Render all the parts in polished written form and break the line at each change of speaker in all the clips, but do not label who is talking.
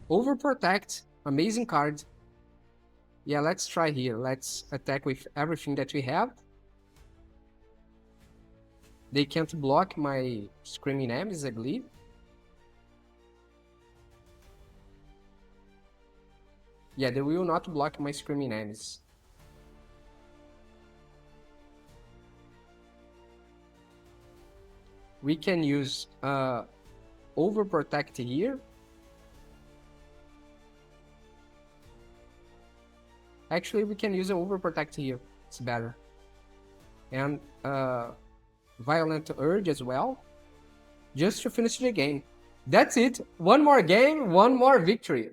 Overprotect, amazing card. Yeah, let's try here. Let's attack with everything that we have. They can't block my Screaming Enemies, I believe. Yeah, they will not block my Screaming Enemies. We can use Overprotect here. Actually, we can use Overprotect here. It's better. And Violent Urge as well. Just to finish the game. That's it. One more game, one more victory.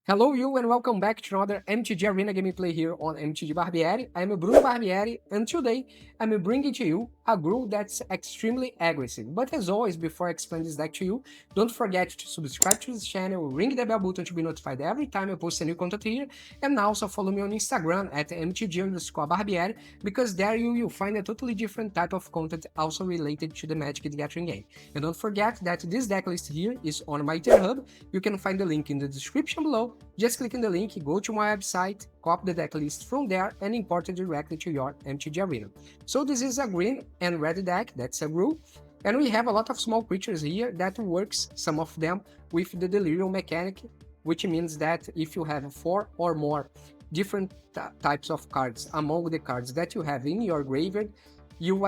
Hello you and welcome back to another MTG Arena gameplay here on MTG Barbieri. I'm Bruno Barbieri and today I'm bringing to you a Gruul that's extremely aggressive. But as always, before I explain this deck to you, don't forget to subscribe to this channel, ring the bell button to be notified every time I post a new content here, and also follow me on Instagram at MTG_Barbieri, because there you will find a totally different type of content also related to the Magic the Gathering game. And don't forget that this deck list here is on my tier hub. You can find the link in the description below. Just click on the link, go to my website, copy the deck list from there, and import it directly to your MTG Arena. So this is a green and red deck, that's a Gruul, and we have a lot of small creatures here that works, some of them, with the Delirium mechanic, which means that if you have 4 or more different types of cards among the cards that you have in your graveyard, you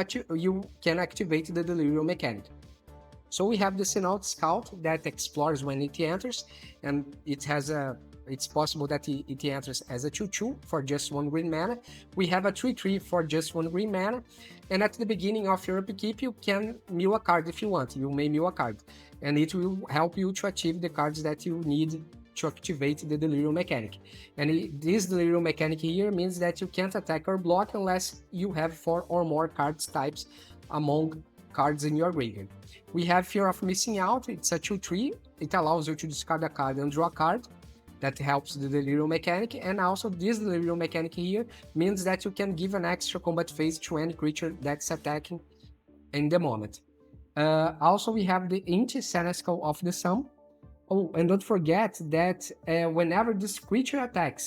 can activate the Delirium mechanic. So we have the Senaut Scout that explores when it enters, and it's possible that it enters as a 2/2 for just 1 green mana. We have a 3/3 for just 1 green mana, and at the beginning of your upkeep you can mill a card if you want. You may mill a card, and it will help you to achieve the cards that you need to activate the Delirium mechanic. And this Delirium mechanic here means that you can't attack or block unless you have 4 or more cards types among cards in your graveyard. We have Fear of Missing Out, it's a 2/3, it allows you to discard a card and draw a card. That helps the Delirium mechanic, and also this Delirium mechanic here means that you can give an extra combat phase to any creature that's attacking in the moment. Also we have the Senescal of the Sun. Oh, and don't forget that whenever this creature attacks,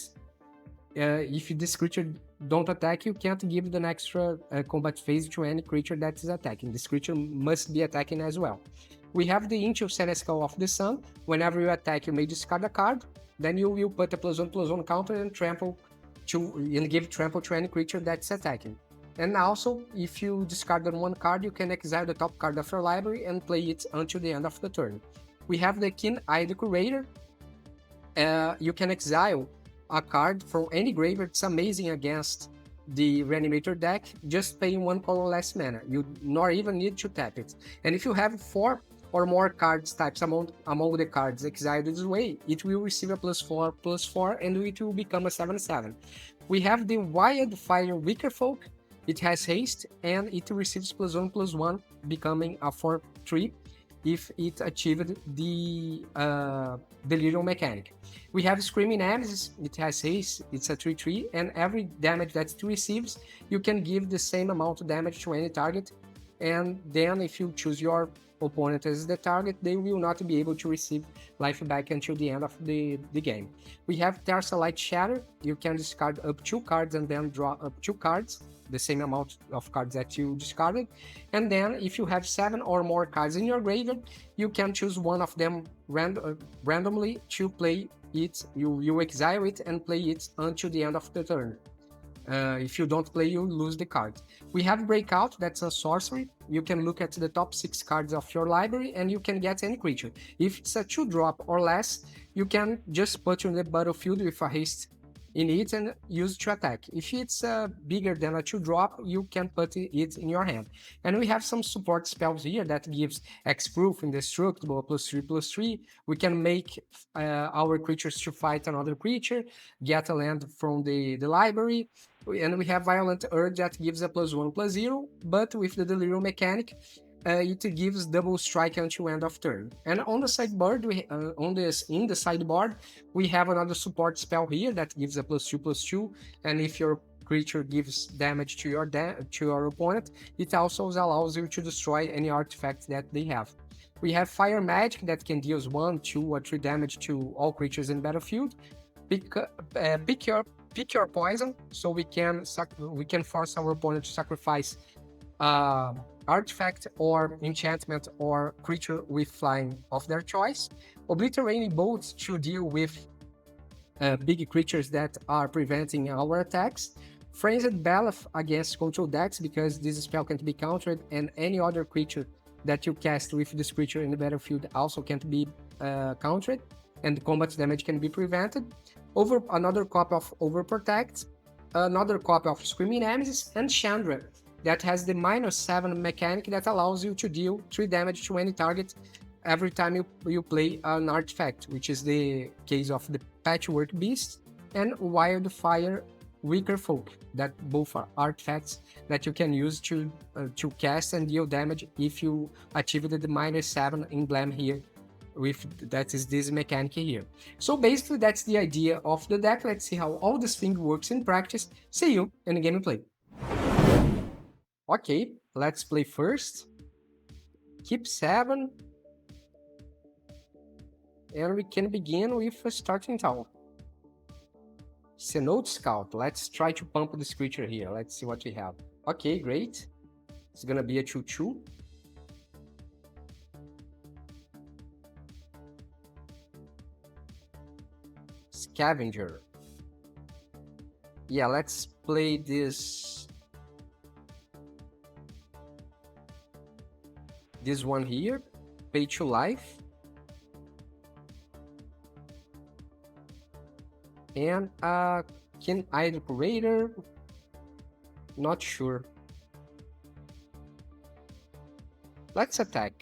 if this creature don't attack, you can't give an extra combat phase to any creature that is attacking. This creature must be attacking as well. We have the Senescal of the Sun. Whenever you attack, you may discard a card. Then you will put a +1/+1 counter and give trample to any creature that's attacking. And also, if you discard one card, you can exile the top card of your library and play it until the end of the turn. We have the Keen-Eyed Curator. You can exile a card from any graveyard. It's amazing against the Reanimator deck, just paying 1 colorless mana. You not even need to tap it. And if you have 4 or more cards types among the cards exiled this way, it will receive a +4/+4 and it will become a 7/7. We have the Wildfire Wickerfolk. It has haste and it receives +1/+1, becoming a 4/3 if it achieved the Delirium mechanic. We have Screaming Enemies. It has haste, it's a 3/3, and every damage that it receives, you can give the same amount of damage to any target, and then if you choose your opponent as the target, they will not be able to receive life back until the end of the game. We have Tersalite Shatter. You can discard up 2 cards and then draw up 2 cards, the same amount of cards that you discarded. And then if you have 7 or more cards in your graveyard, you can choose one of them randomly to play it. You exile it and play it until the end of the turn. If you don't play, you lose the card. We have Breakout, that's a sorcery. You can look at the top 6 cards of your library and you can get any creature. If it's a 2-drop or less, you can just put on the battlefield with a haste in it and use to attack. If it's bigger than a 2-drop, you can put it in your hand. And we have some support spells here that gives X-Proof, Indestructible, +3/+3. We can make our creatures to fight another creature, get a land from the library. And we have Violent Urge that gives a +1/+0, but with the Delirium mechanic, it gives double strike until end of turn. And on the sideboard, in the sideboard, we have another support spell here that gives a +2/+2, and if your creature gives damage to your opponent, it also allows you to destroy any artifact that they have. We have Fire Magic that can deal 1, 2, or 3 damage to all creatures in battlefield. Pick your poison, so we can force our opponent to sacrifice artifact or enchantment or creature with flying of their choice. Obliterating bolts to deal with big creatures that are preventing our attacks. Frenzied Bellaf against control decks, because this spell can't be countered, and any other creature that you cast with this creature in the battlefield also can't be countered, and combat damage can be prevented. Another copy of Overprotect, another copy of Screaming Nemesis, and Chandra, that has the -7 mechanic that allows you to deal 3 damage to any target every time you play an artifact, which is the case of the Patchwork Beast and Wildfire Weaker Folk, that both are artifacts that you can use to cast and deal damage if you achieve the -7 emblem here. That is this mechanic here. So basically that's the idea of the deck. Let's see how all this thing works in practice. See you in the gameplay. Okay, let's play first. Keep 7. And we can begin with a starting tower. Cenote Scout. Let's try to pump this creature here. Let's see what we have. Okay, great. It's gonna be a 2/2. Scavenger. Yeah, let's play this one here. Pay to life. And can I Decorator? Not sure. Let's attack.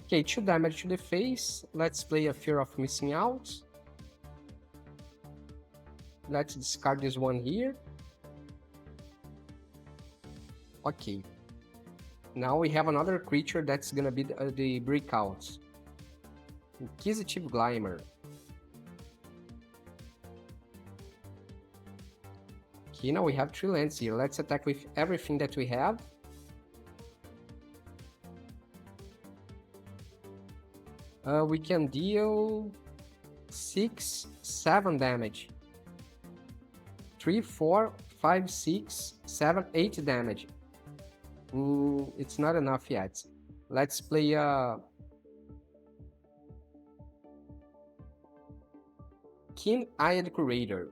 Okay, 2 damage to the face. Let's play a Fear of Missing Out. Let's discard this one here. Okay. Now we have another creature that's gonna be the Breakout. Inquisitive Glimmer. Okay, now we have 3 lands here. Let's attack with everything that we have. We can deal 6, 7 damage. 3, 4, 5, 6, 7, 8 damage. It's not enough yet. Let's play Keen-Eyed Curator.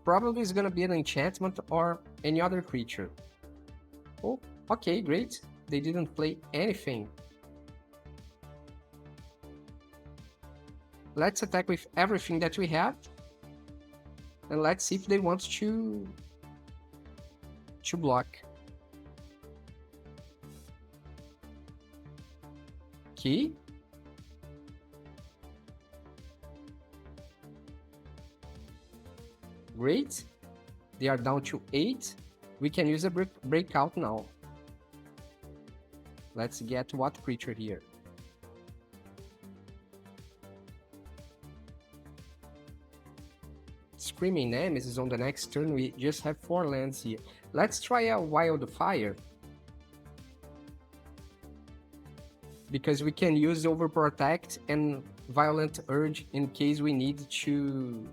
Probably is gonna be an enchantment or any other creature. Oh, okay, great. They didn't play anything. Let's attack with everything that we have. And let's see if they want to block. Okay. Great. They are down to 8. We can use a breakout now. Let's get what creature here. Screaming Nemesis on the next turn. We just have 4 lands here. Let's try a Wildfire, because we can use Overprotect and Violent Urge in case we need to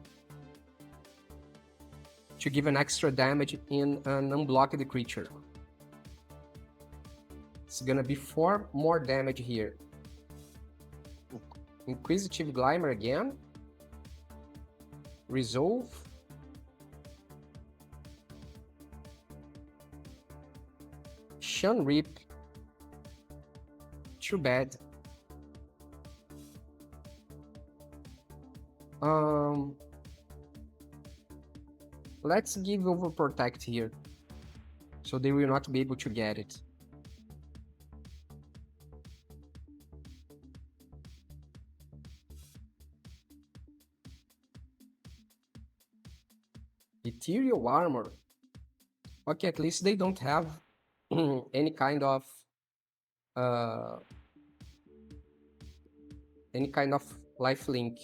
give an extra damage in an unblocked creature. It's gonna be 4 more damage here. Inquisitive Glimmer again. Resolve. Shun Rip. Too bad. Let's give Overprotect here, so they will not be able to get it. It Material armor. Okay, at least they don't have any kind of uh, life link.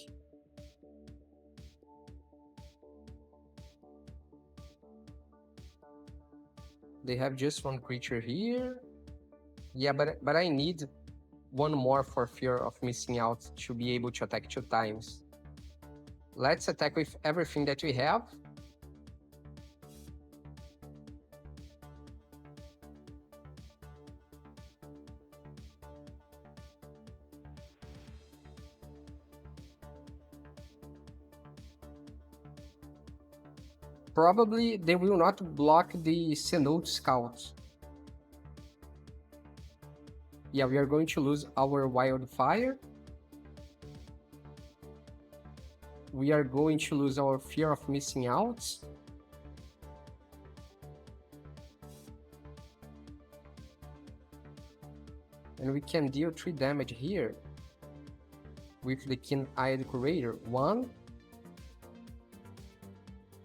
They have just one creature here. Yeah, but I need one more for fear of missing out to be able to attack 2 times. Let's attack with everything that we have. Probably they will not block the Cenote Scout. Yeah, we are going to lose our Wildfire. We are going to lose our fear of missing out. And we can deal 3 damage here with the Keen-Eyed Curator. 1,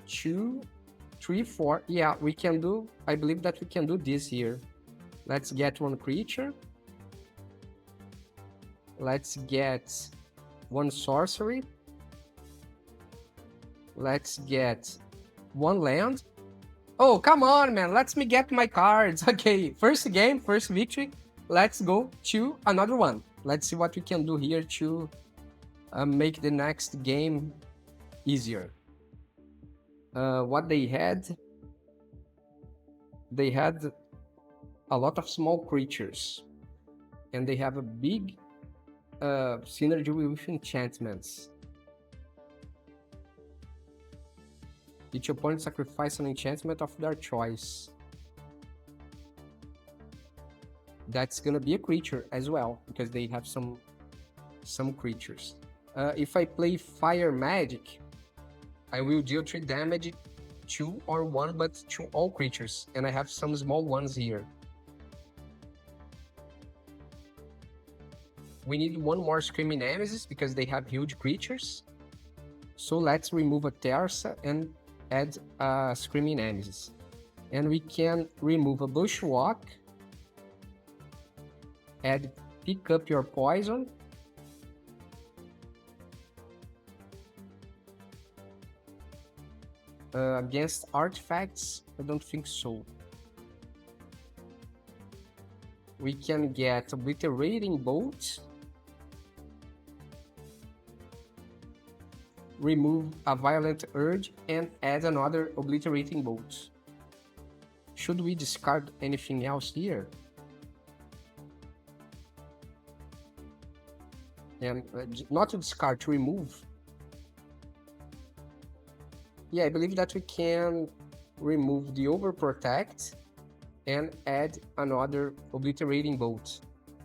2, 3, 4. Yeah, we can do, I believe that we can do this here. Let's get 1 creature. Let's get 1 sorcery. Let's get 1 land. Oh, come on, man. Let me get my cards. Okay, first game, first victory. Let's go to another one. Let's see what we can do here to make the next game easier. What they had a lot of small creatures, and they have a big synergy with enchantments. Each opponent sacrifices an enchantment of their choice. That's gonna be a creature as well, because they have some creatures. If I play Fire Magic, I will deal 3 damage, 2 or 1, but to all creatures, and I have some small ones here. We need 1 more Screaming Nemesis, because they have huge creatures. So let's remove a Terza and add a Screaming Nemesis. And we can remove a Bushwalk, add Pick Up Your Poison, against artifacts, I don't think so. We can get Obliterating Bolt, remove a Violent Urge, and add another Obliterating Bolt. Should we discard anything else here? And not to discard, to remove. Yeah, I believe that we can remove the Overprotect and add another Obliterating Bolt,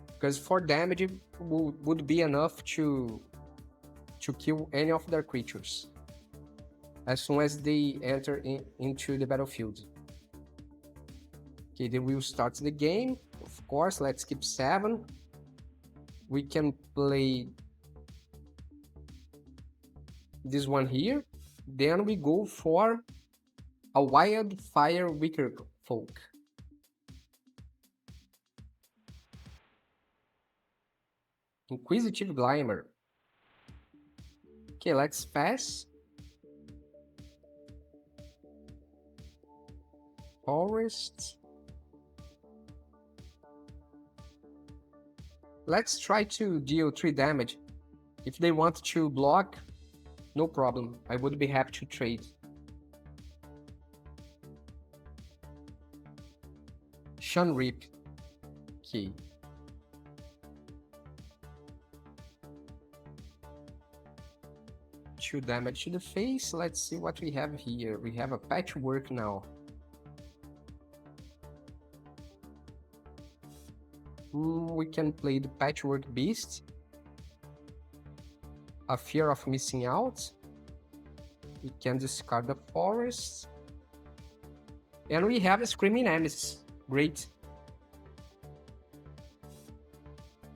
because 4 damage would be enough to kill any of their creatures as soon as they enter into the battlefield. Okay, they will start the game. Of course, let's keep 7. We can play this one here. Then we go for a Wildfire Wicker Folk. Inquisitive Glimmer. Okay, let's pass. Forest. Let's try to deal 3 damage. If they want to block, no problem. I would be happy to trade. Shun Rip. Okay. Two damage to the face. Let's see what we have here. We have a Patchwork now. We can play the Patchwork Beast. A Fear of Missing Out. We can discard the Forest. And we have a Screaming Nemesis. Great.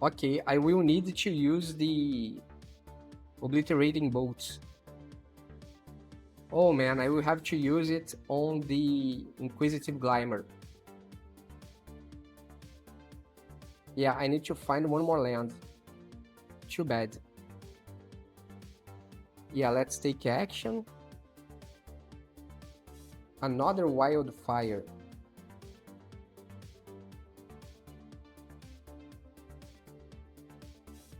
Okay, I will need to use the Obliterating Bolt. Oh man, I will have to use it on the Inquisitive Glimmer. Yeah, I need to find one more land. Too bad. Yeah, let's take action. Another Wildfire.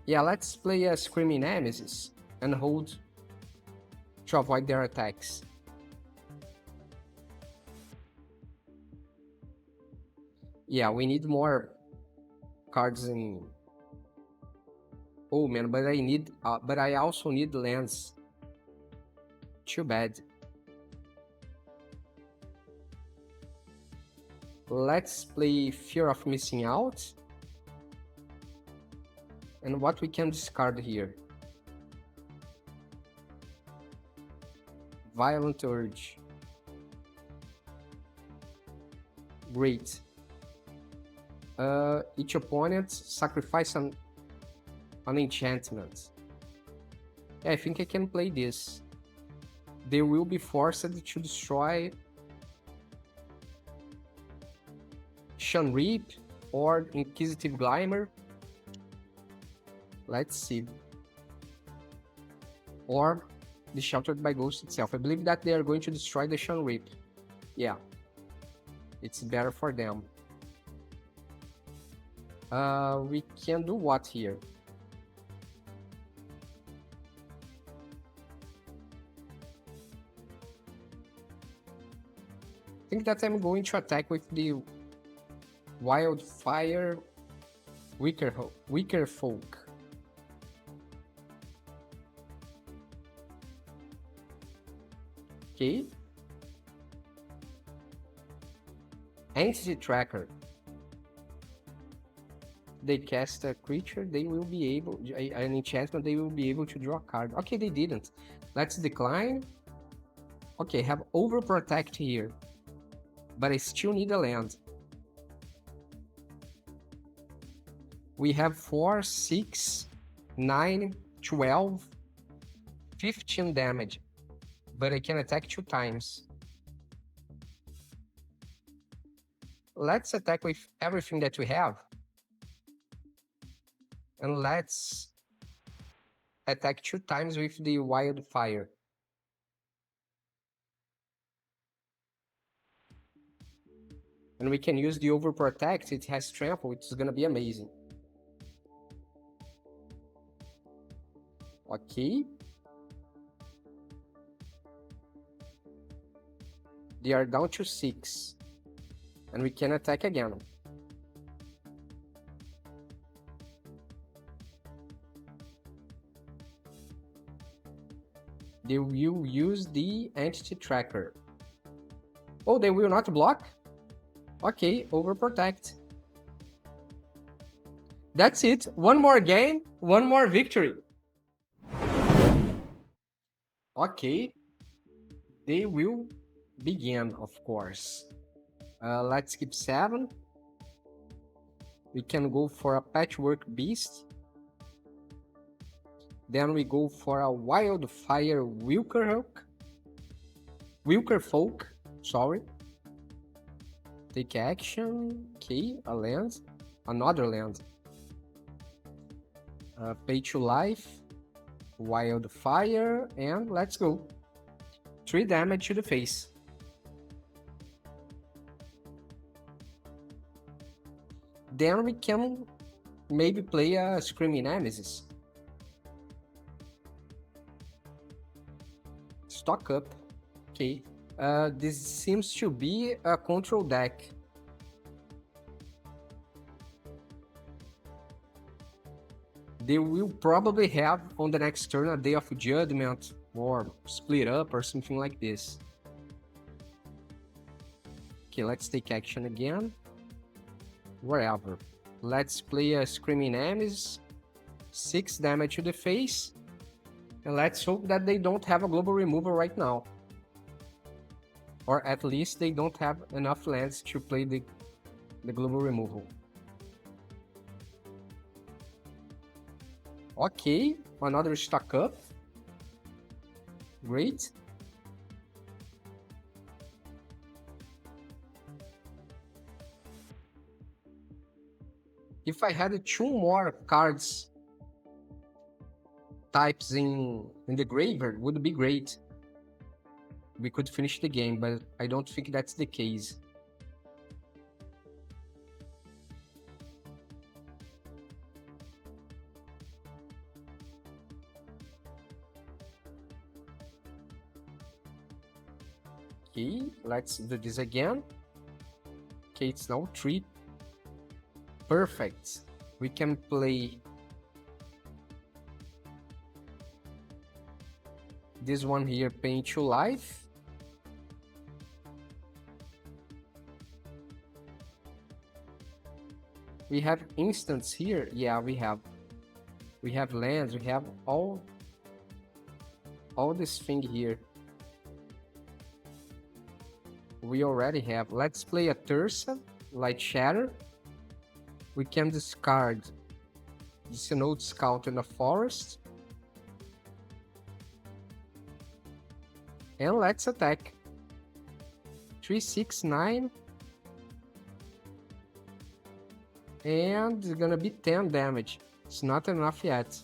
Yeah, let's play a Screaming Nemesis and hold to avoid their attacks. Yeah, we need more cards in... Oh man, but I also need lands. Too bad. Let's play Fear of Missing Out. And what we can discard here? Violent Urge. Great. Each opponent sacrifice an enchantment. Yeah, I think I can play this. They will be forced to destroy Shanreap or Inquisitive Glimmer. Let's see. Or the Sheltered by Ghost itself. I believe that they are going to destroy the Shanreap. Yeah. It's better for them. We can do what here? I think that I'm going to attack with the Wildfire Weaker Folk. Okay. Entity Tracker. They cast a creature, they will be able, an enchantment, they will be able to draw a card. Okay, they didn't. Let's decline. Okay, have Overprotect here. But I still need a land. We have 4, 6, 9, 12, 15 damage. But I can attack 2 times. Let's attack with everything that we have. And let's attack 2 times with the Wildfire. And we can use the Overprotect, it has Trample, it's gonna be amazing. Okay. They are down to 6. And we can attack again. They will use the Entity Tracker. Oh, they will not block? Okay, Overprotect. That's it. One more game, one more victory. Okay. They will begin, of course. Let's skip 7. We can go for a Patchwork Beast. Then we go for a Wildfire Wilker Folk, sorry. Take action. Okay, a land. Another land. Pay to life. Wildfire, and let's go. 3 damage to the face. Then we can maybe play a Screaming Nemesis. Stock up. Okay. This seems to be a control deck. They will probably have on the next turn a Day of Judgment or Split Up or something like this. Okay, let's take action again. Whatever. Let's play a Screaming Nemesis. 6 damage to the face. And let's hope that they don't have a global removal right now. Or at least they don't have enough lands to play the global removal. Okay, another stock up. Great. If I had 2 more cards types in the graveyard, would be great. We could finish the game, but I don't think that's the case. Okay, let's do this again. Okay, it's now 3. Perfect. We can play this one here, paying 2 life. We have instants here. Yeah, we have lands. We have all this thing here. We already have. Let's play a Thursa, Light Shatter. We can discard the Synod Scout in the forest. And let's attack. 3, 6, 9. And it's gonna be 10 damage. It's not enough yet.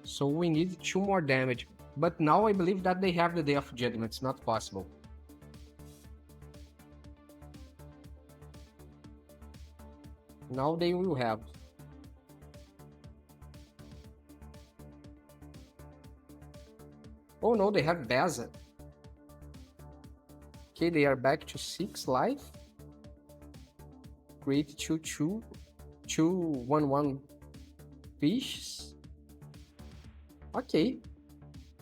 So we need 2 more damage. But now I believe that they have the Day of Judgment. It's not possible. Now they will have. Oh no, they have Baza. Okay, they are back to 6 life. Create 2/2/1/1 fishes. Okay.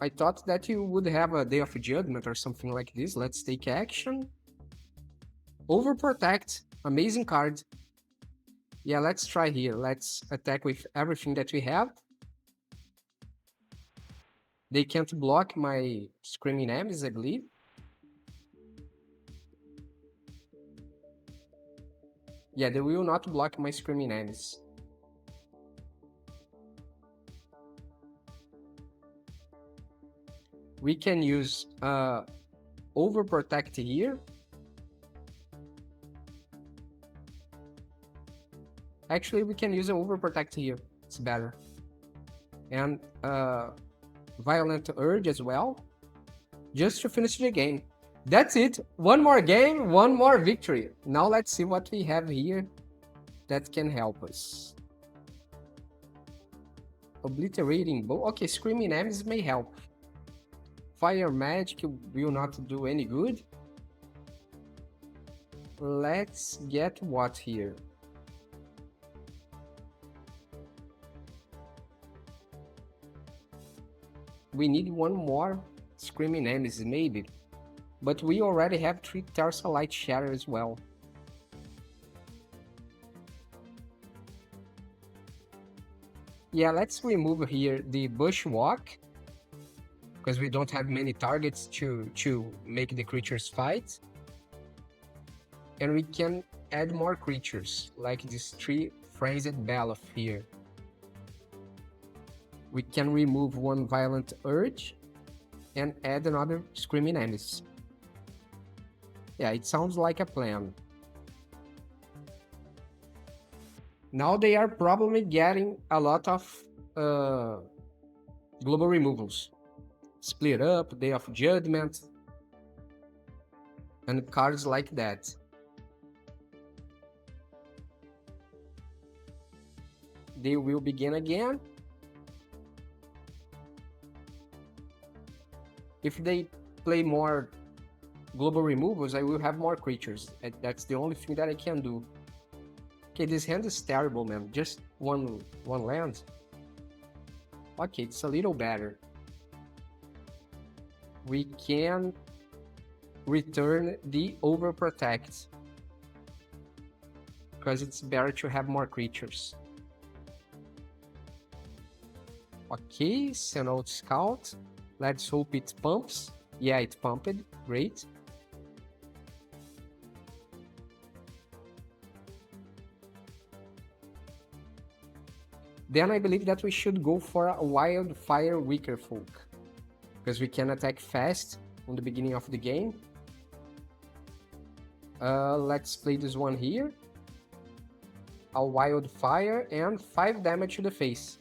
I thought that you would have a Day of Judgment or something like this. Let's take action. Overprotect. Amazing card. Yeah, let's try here. Let's attack with everything that we have. They can't block my Screaming Enemies, I believe. Yeah, they will not block my Screaming Enemies. We can use Overprotect here. Actually, we can use an Overprotect here. It's better. And Violent Urge as well. Just to finish the game. That's it. One more game, one more victory. Now let's see what we have here that can help us. Obliterating Bow. Okay, Screaming Enemies may help. Fire Magic will not do any good. Let's get what here? We need one more Screaming Enemies, maybe. But we already have 3 Thursa Light Shatter as well. Yeah, let's remove here the Bushwalk, because we don't have many targets to make the creatures fight. And we can add more creatures, like these 3 Frenzied Baloth here. We can remove 1 Violent Urge and add another Screaming Enemies. Yeah, it sounds like a plan. Now they are probably getting a lot of global removals. Split Up, Day of Judgment, and cards like that. They will begin again. If they play more global removals, I will have more creatures. That's the only thing that I can do. Okay, this hand is terrible, man. Just one land. Okay, it's a little better. We can return the Overprotect, because it's better to have more creatures. Okay, Synod Scout. Let's hope it pumps. Yeah, it pumped. Great. Then I believe that we should go for a Wildfire Weaker Folk, because we can attack fast on the beginning of the game. Let's play this one here. a wildfire, and 5 damage to the face.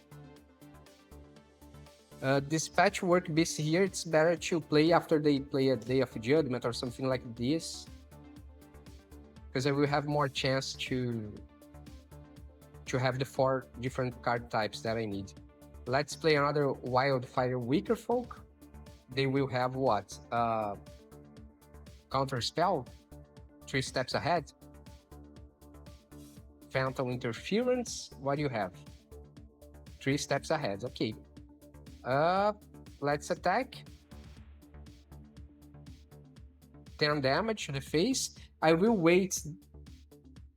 This patchwork beast here, it's better to play after they play a Day of Judgment or something like this, because I will have more chance to have the 4 different card types that I need. Let's play another Wildfire Weaker Folk. They will have what? Counter spell? 3 steps ahead? Phantom Interference? What do you have? 3 steps ahead, okay. Let's attack. 10 damage to the face. I will wait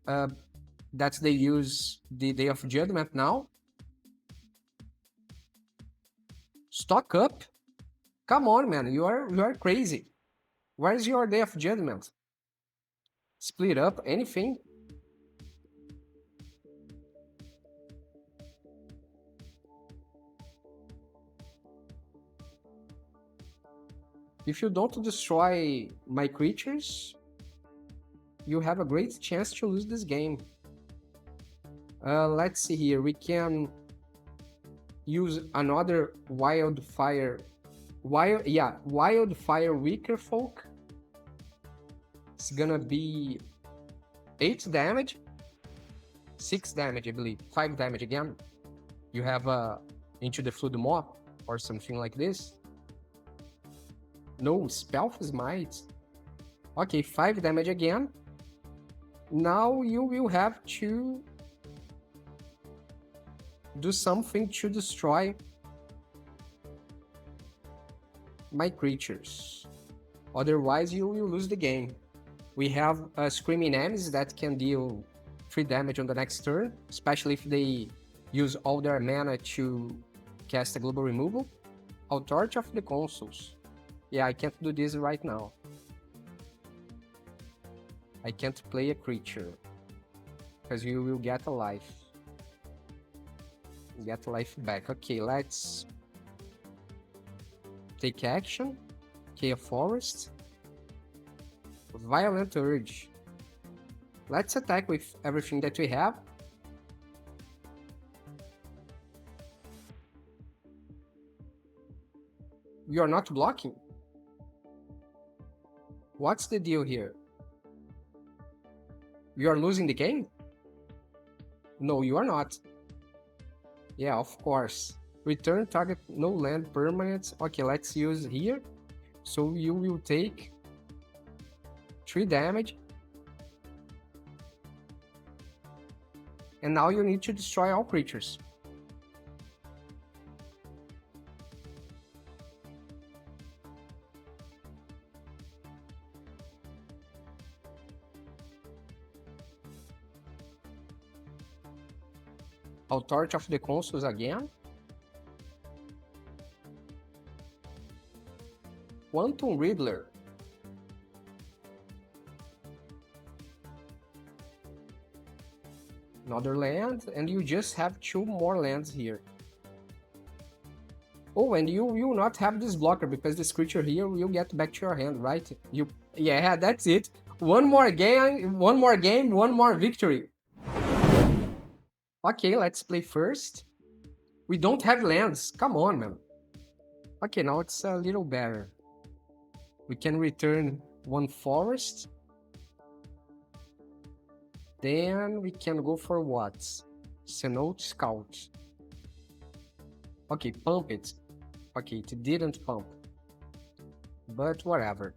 that they use the Day of Judgment now. Stock up. Come on, man, you are crazy. Where's your Day of Judgment? Split up, anything? If you don't destroy my creatures, you have a great chance to lose this game. Let's see here. We can use another Wildfire Weaker Folk. It's gonna be 8 damage, 6 damage, I believe, 5 damage again. You have Into the Flood Maw or something like this. No, Spell Smite. Okay, 5 damage again. Now you will have to do something to destroy my creatures. Otherwise, you will lose the game. We have Screaming Enemies that can deal 3 damage on the next turn, especially if they use all their mana to cast a global removal. Authority of the Consuls. Yeah, I can't do this right now. I can't play a creature, because you will get a life. Get life back. Okay, let's take action. Okay, a forest. Violent Urge. Let's attack with everything that we have. You are not blocking. What's the deal here? You are losing the game? No, you are not. Yeah, of course. Return target no land permanents. Okay, let's use here. So you will take 3 damage. And now you need to destroy all creatures. Authority of the Consuls again. Quantum Riddler. Another land, and you just have 2 more lands here. Oh, and you will not have this blocker because this creature here will get back to your hand, right? Yeah, that's it. One more game, one more victory. Okay, let's play first. We don't have lands. Come on, man. Okay, now it's a little better. We can return 1 forest. Then we can go for what? Cenote Scout. Okay, pump it. Okay, it didn't pump. But whatever.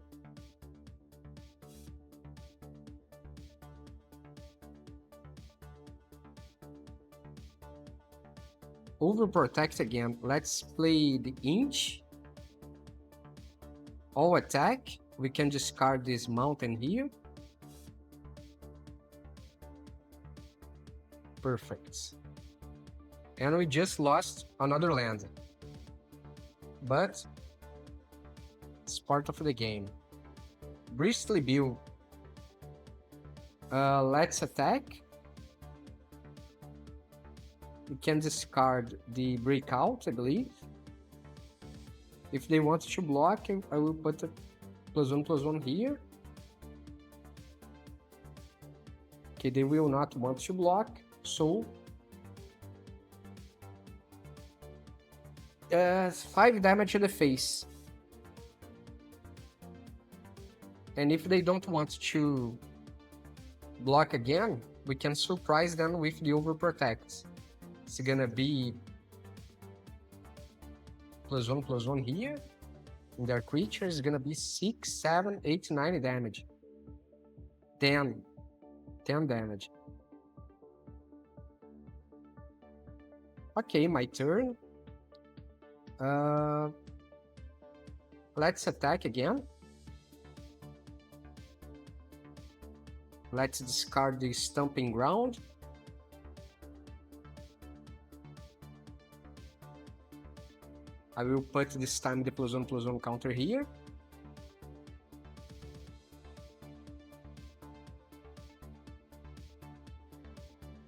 Overprotect again. Let's play the Inch. All attack. We can discard this mountain here. Perfect. And we just lost another land. But it's part of the game. Bristly Bill. Let's attack. We can discard the Breakout, I believe. If they want to block, I will put a +1/+1 here. Okay, they will not want to block, So 5 damage to the face. And if they don't want to block again, we can surprise them with the overprotect. It's gonna be +1/+1 here. And their creature is gonna be 6, 7, 8, 9 damage. 10 damage. Okay, my turn. Let's attack again. Let's discard the Stomping Ground. I will put this time the +1/+1 counter here.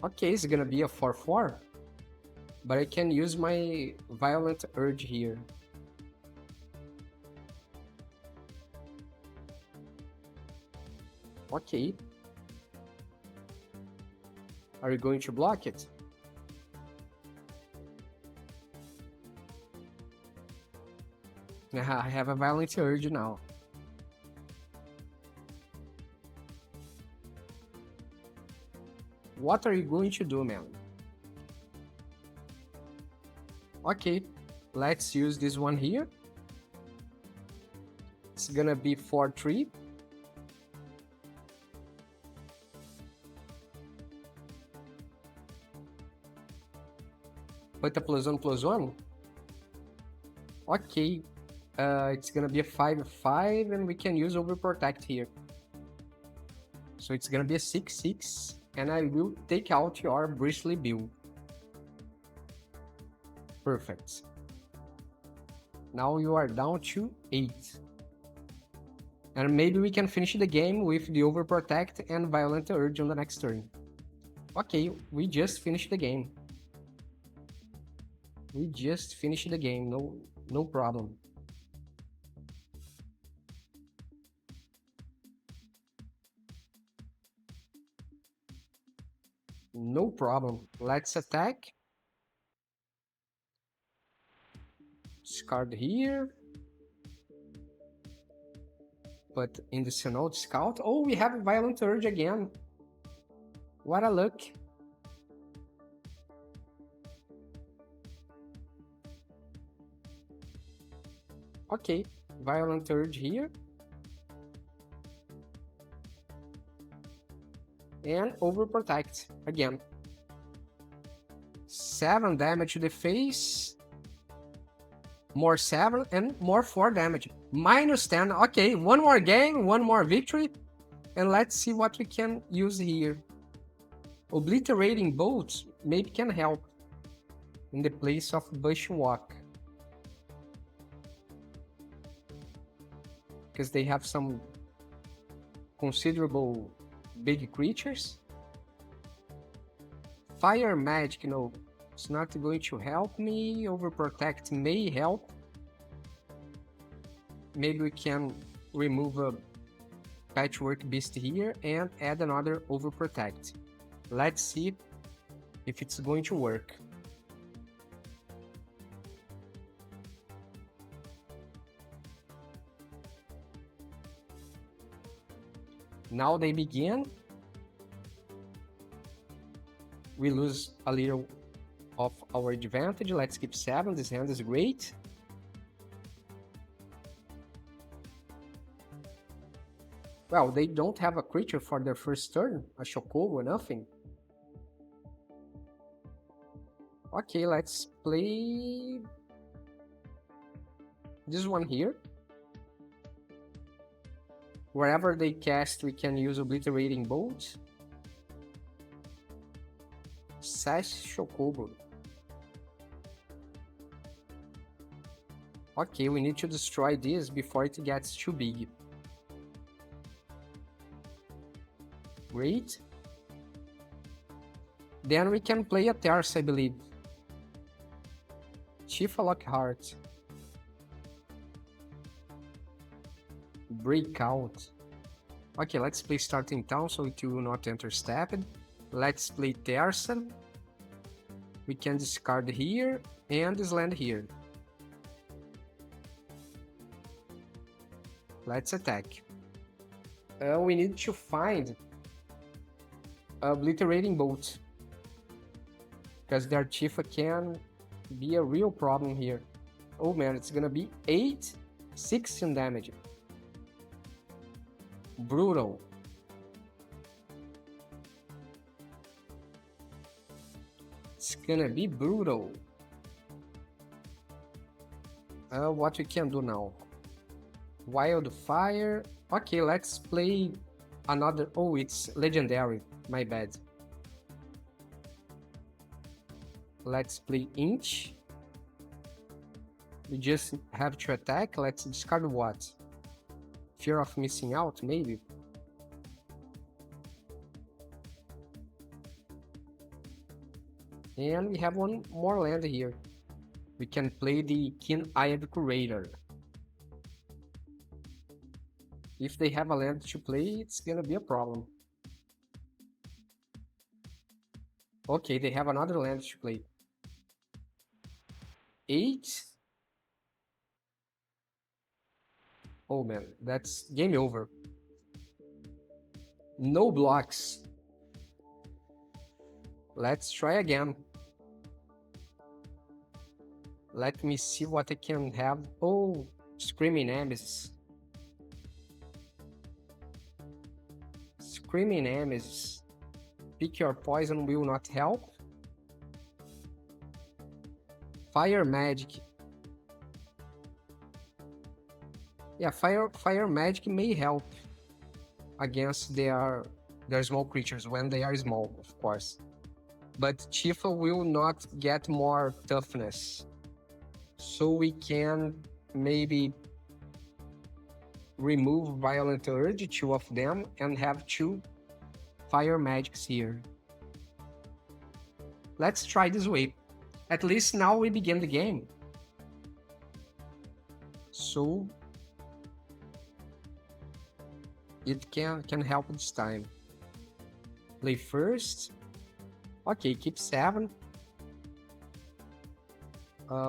Okay, it's gonna be a 4/4. But I can use my Violent Urge here. Okay. Are you going to block it? I have a Violent Urge now. What are you going to do, man? Okay, let's use this one here. It's gonna be 4/3. Put a +1/+1. Okay, it's gonna be a 5/5, and we can use Overprotect here. So it's gonna be a 6/6, and I will take out your Bristly Bill. Perfect. Now you are down to 8. And maybe we can finish the game with the Overprotect and Violent Urge on the next turn. Okay, we just finished the game. We just finished the game, no problem. No problem. Let's attack. Discard here. But in the Synod Scout. Oh, we have a Violent Urge again. What a luck. Okay, Violent Urge here. And Overprotect again. 7 damage to the face. More 7 and more 4 damage. -10. Okay, one more game, one more victory. And let's see what we can use here. Obliterating Bolts maybe can help in the place of Bushwalk. Because they have some considerable big creatures. Fire Magic, no, it's not going to help me. Overprotect may help. Maybe we can remove a Patchwork Beast here and add another Overprotect. Let's see if it's going to work. Now they begin. We lose a little of our advantage. Let's keep 7. This hand is great. Well, they don't have a creature for their first turn. A Chocobo, nothing. Okay, let's play this one here. Wherever they cast, we can use Obliterating Bolt. Sash Chocobo. Okay, we need to destroy this before it gets too big. Great. Then we can play a Terrace, I believe. Tifa Lockhart. Breakout. Okay, let's play Starting Town so it will not enter Stepped. Let's play Terça. We can discard here and this land here. Let's attack. We need to find Obliterating Bolt, because their Tifa can be a real problem here. Oh man, it's gonna be 8, 16 damage. Brutal. It's gonna be brutal. What we can do now? Wildfire. Okay, let's play another. Oh, it's legendary. My bad. Let's play Inch. We just have to attack. Let's discard what? Fear of missing out, maybe? And we have one more land here. We can play the Keen-Eyed Curator. If they have a land to play, it's gonna be a problem. Okay, they have another land to play. 8? Oh man, that's game over. No blocks. Let's try again. Let me see what I can have. Oh, Screaming Nemesis. Screaming Nemesis. Pick your poison will not help. Fire Magic. Yeah, fire magic may help against their small creatures when they are small, of course. But Tifa will not get more toughness. So we can maybe remove Violent Urge, 2 of them, and have 2 fire magics here. Let's try this way. At least now we begin the game. So it can help this time. Play first. Okay, keep 7.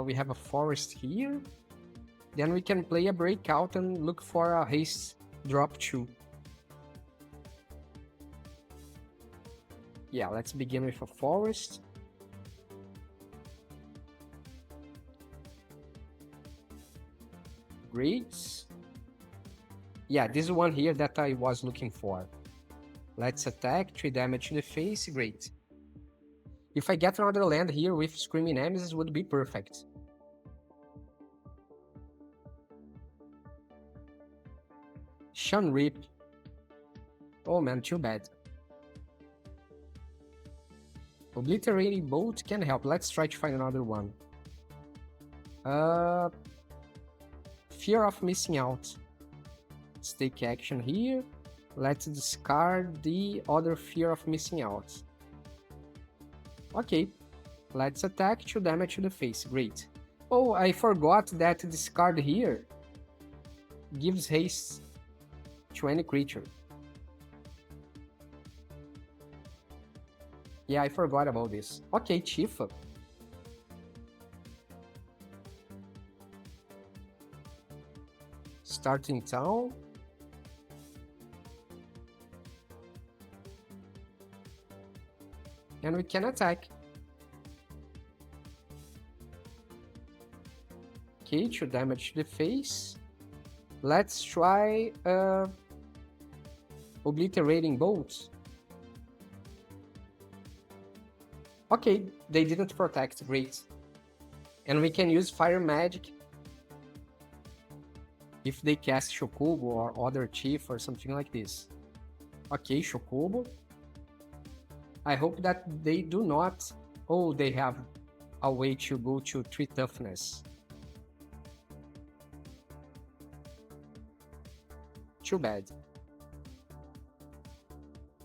We have a forest here. Then we can play a breakout and look for a haste drop 2. Yeah, let's begin with a forest. Great. Yeah, this one here that I was looking for. Let's attack, 3 damage to the face, great. If I get another land here with Screaming Nemesis, would be perfect. Shun Rip. Oh man, too bad. Obliterating Bolt can help. Let's try to find another one. Fear of missing out. Let's take action here. Let's discard the other Fear of missing out. Okay, let's attack, 2 damage to the face, great. Oh, I forgot that discard here gives haste to any creature. Yeah, I forgot about this. Okay, Tifa. Starting town. And we can attack. Okay, 2 damage to the face. Let's try Obliterating Bolts. Okay, they didn't protect, great. And we can use Fire Magic if they cast Shokubo or other Chief or something like this. Okay, Shokubo. I hope that they do not... Oh, they have a way to go to 3 toughness. Too bad.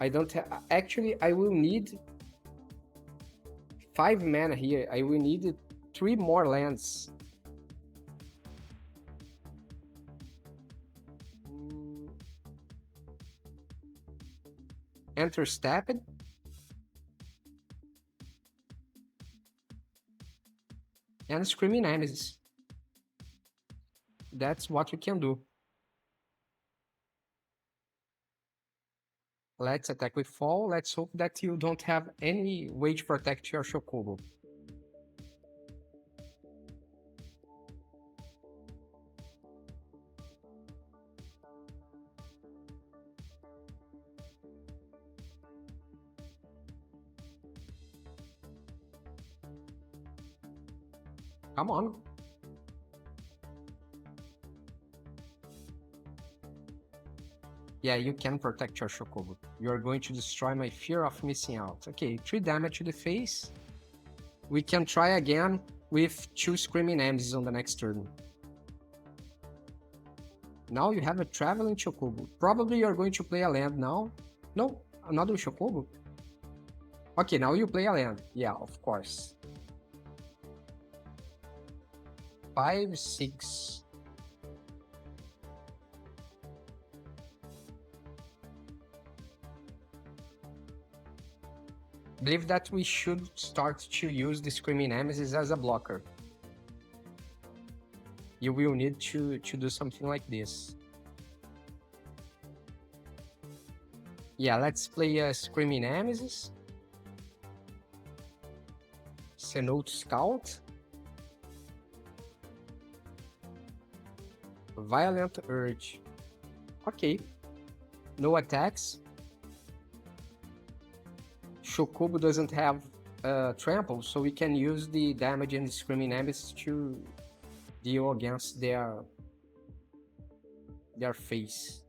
I don't have... Actually, I will need 5 mana here. I will need 3 more lands. Enter Stepped. and Screaming Nemesis. That's what we can do. Let's attack with fall. Let's hope that you don't have any way to protect your Chocobo. Come on. Yeah, you can protect your Chocobo. You're going to destroy my fear of missing out. Okay, 3 damage to the face. We can try again with 2 Screaming Nemesis on the next turn. Now you have a Traveling Chocobo. Probably you're going to play a land now. No, another Chocobo? Okay, now you play a land. Yeah, of course. 5, 6. Believe that we should start to use the Screaming Nemesis as a blocker. You will need to do something like this. Yeah, let's play a Screaming Nemesis. Cenote Scout. Violent Urge. Okay. No attacks. Chocobo doesn't have trample, so we can use the damage and the Screaming Nemesis to deal against their face.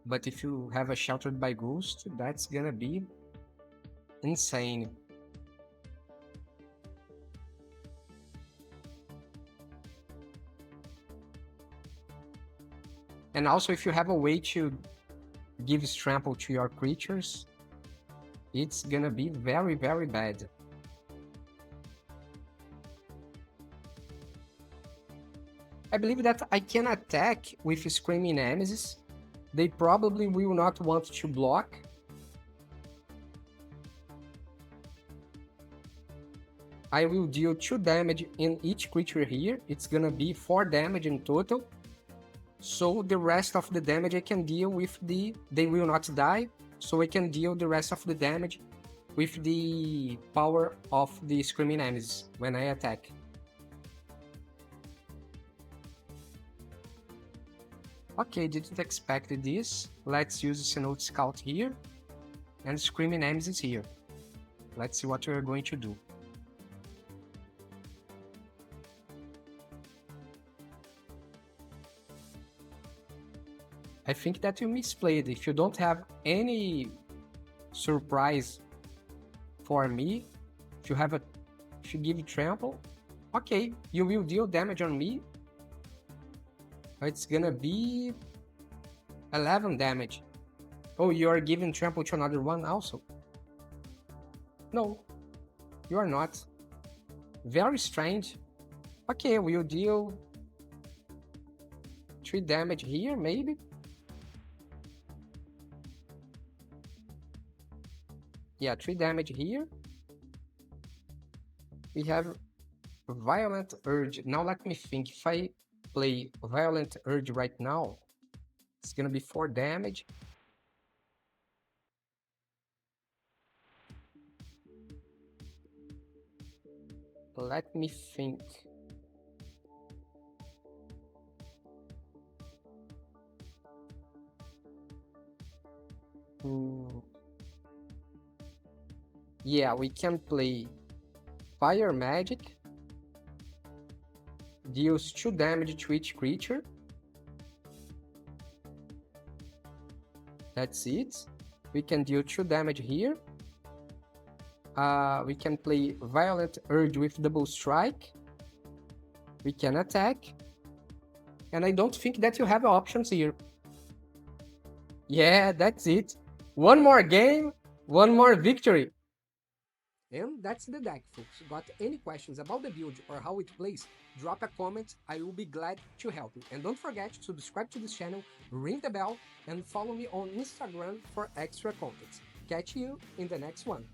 But if you have a Sheltered by Ghost, that's gonna be insane. And also, if you have a way to give trample to your creatures, it's gonna be very, very bad. I believe that I can attack with Screaming Nemesis. They probably will not want to block. I will deal 2 damage in each creature here. It's gonna be 4 damage in total. So the rest of the damage I can deal with they will not die. So I can deal the rest of the damage with the power of the Screaming Nemesis when I attack. Okay, didn't expect this. Let's use Cenote Scout here and Screaming Nemesis here. Let's see what we're going to do. I think that you misplayed. If you don't have any surprise for me, if you give trample, okay, you will deal damage on me. It's gonna be 11 damage. Oh, you are giving trample to another one also? No, you are not. Very strange. Okay, we'll deal 3 damage here, maybe. Yeah, 3 damage here. We have Violent Urge. Now let me think. If I play Violent Urge right now, it's gonna be 4 damage. Let me think. Yeah, we can play Fire Magic. Deals 2 damage to each creature. That's it. We can deal 2 damage here. We can play Violent Urge with Double Strike. We can attack. And I don't think that you have options here. Yeah, that's it. One more game, one more victory. And that's the deck, folks. Got any questions about the build or how it plays? Drop a comment, I will be glad to help you. And don't forget to subscribe to this channel, ring the bell, and follow me on Instagram for extra content. Catch you in the next one.